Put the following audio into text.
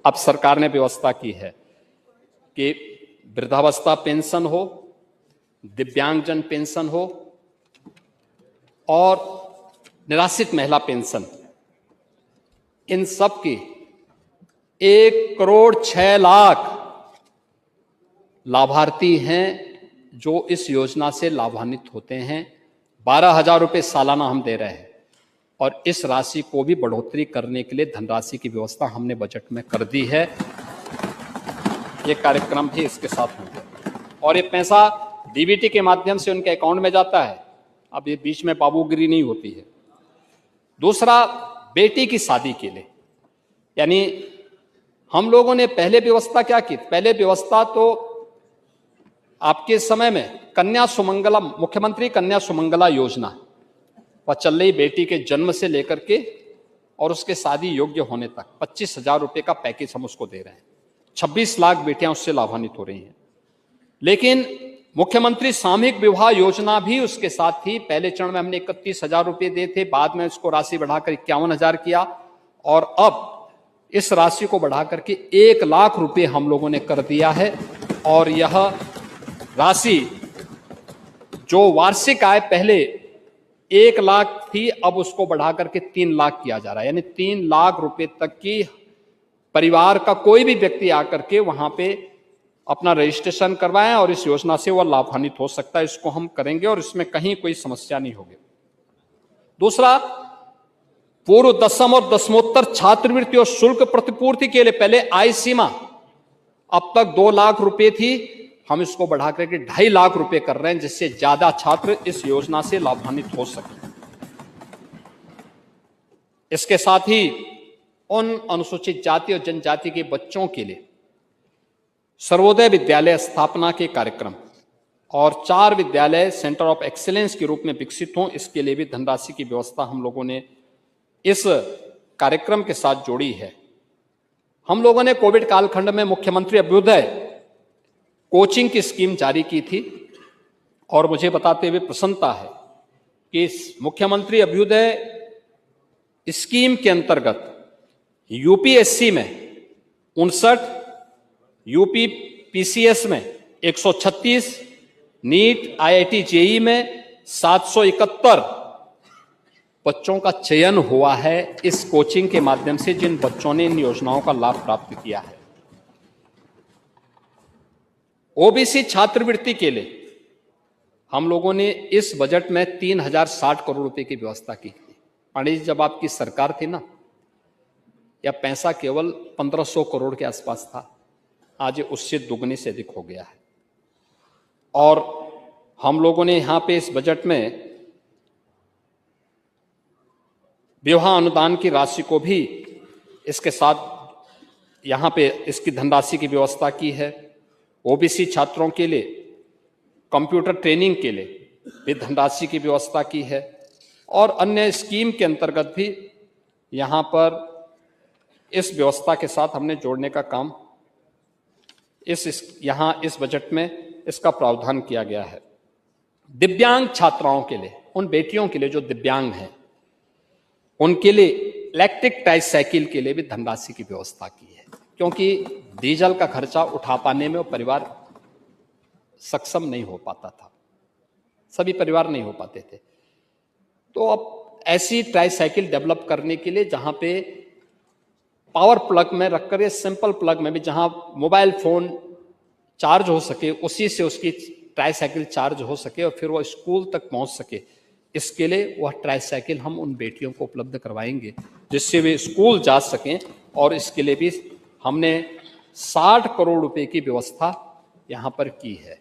अब सरकार ने व्यवस्था की है कि वृद्धावस्था पेंशन हो, दिव्यांगजन पेंशन हो और निराश्रित महिला पेंशन, इन सब की 1,06,00,000 लाभार्थी हैं जो इस योजना से लाभान्वित होते हैं। 12,000 रुपये सालाना हम दे रहे हैं और इस राशि को भी बढ़ोतरी करने के लिए धनराशि की व्यवस्था हमने बजट में कर दी है। ये कार्यक्रम भी इसके साथ होंगे और ये पैसा डीबीटी के माध्यम से उनके अकाउंट में जाता है। अब ये बीच में बाबूगिरी नहीं होती है। दूसरा, बेटी की शादी के लिए, यानी हम लोगों ने पहले व्यवस्था क्या की? पहले व्यवस्था तो आपके समय में कन्या सुमंगला, मुख्यमंत्री कन्या सुमंगला योजना वह चल रही, बेटी के जन्म से लेकर के और उसके शादी योग्य होने तक 25,000 रुपये का पैकेज हम उसको दे रहे हैं। 26 लाख बेटियां उससे लाभान्वित हो रही हैं। लेकिन मुख्यमंत्री सामूहिक विवाह योजना भी उसके साथ थी। पहले चरण में हमने 31,000 रुपये दिए थे, बाद में उसको राशि बढ़ाकर 51,000 किया और अब इस राशि को बढ़ाकर के 1 लाख रुपये हम लोगों ने कर दिया है। और यह राशि जो वार्षिक आय पहले 1 लाख थी, अब उसको बढ़ाकर के 3 लाख किया जा रहा है, यानी 3 लाख रुपए तक की परिवार का कोई भी व्यक्ति आकर के वहां पे अपना रजिस्ट्रेशन करवाएं और इस योजना से वह लाभान्वित हो सकता है। इसको हम करेंगे और इसमें कहीं कोई समस्या नहीं होगी। दूसरा, पूर्व दसम और दसमोत्तर छात्रवृत्ति और शुल्क प्रतिपूर्ति के लिए पहले आय सीमा अब तक 2 लाख रुपए थी, हम इसको बढ़ा करके 2.5 लाख रुपए कर रहे हैं, जिससे ज्यादा छात्र इस योजना से लाभान्वित हो सके। इसके साथ ही उन अनुसूचित जाति और जनजाति के बच्चों के लिए सर्वोदय विद्यालय स्थापना के कार्यक्रम और 4 विद्यालय सेंटर ऑफ एक्सीलेंस के रूप में विकसित हों, इसके लिए भी धनराशि की व्यवस्था हम लोगों ने इस कार्यक्रम के साथ जोड़ी है। हम लोगों ने कोविड कालखंड में मुख्यमंत्री अभ्युदय कोचिंग की स्कीम जारी की थी और मुझे बताते हुए प्रसन्नता है कि इस मुख्यमंत्री अभ्युदय स्कीम के अंतर्गत यूपीएससी में 59, यूपी पीसीएस में 136, नीट आईआईटी जेई में 771 बच्चों का चयन हुआ है इस कोचिंग के माध्यम से, जिन बच्चों ने इन योजनाओं का लाभ प्राप्त किया है। ओबीसी छात्रवृत्ति के लिए हम लोगों ने इस बजट में 3,060 करोड़ रुपए की व्यवस्था की थी। पांडे जी, जब आपकी सरकार थी ना, यह पैसा केवल 1,500 करोड़ के आसपास था, आज उससे दुगने से अधिक हो गया है। और हम लोगों ने यहां पे इस बजट में विवाह अनुदान की राशि को भी इसके साथ यहां पे इसकी धनराशि की व्यवस्था की है। ओबीसी छात्रों के लिए कंप्यूटर ट्रेनिंग के लिए भी धनराशि की व्यवस्था की है और अन्य स्कीम के अंतर्गत भी यहां पर इस व्यवस्था के साथ हमने जोड़ने का काम यहां इस बजट में इसका प्रावधान किया गया है। दिव्यांग छात्राओं के लिए, उन बेटियों के लिए जो दिव्यांग हैं, उनके लिए इलेक्ट्रिक ट्राइसाइकिल के लिए भी धनराशि की व्यवस्था की है, क्योंकि डीजल का खर्चा उठा पाने में वो परिवार सक्षम नहीं हो पाता था, सभी परिवार नहीं हो पाते थे। तो अब ऐसी ट्राइसाइकिल डेवलप करने के लिए जहां पे पावर प्लग में रखकर, सिंपल प्लग में भी जहां मोबाइल फोन चार्ज हो सके, उसी से उसकी ट्राइसाइकिल चार्ज हो सके और फिर वो स्कूल तक पहुंच सके, इसके लिए वह ट्राइसाइकिल हम उन बेटियों को उपलब्ध करवाएंगे जिससे वे स्कूल जा सकें। और इसके लिए भी हमने 60 करोड़ रुपए की व्यवस्था यहां पर की है।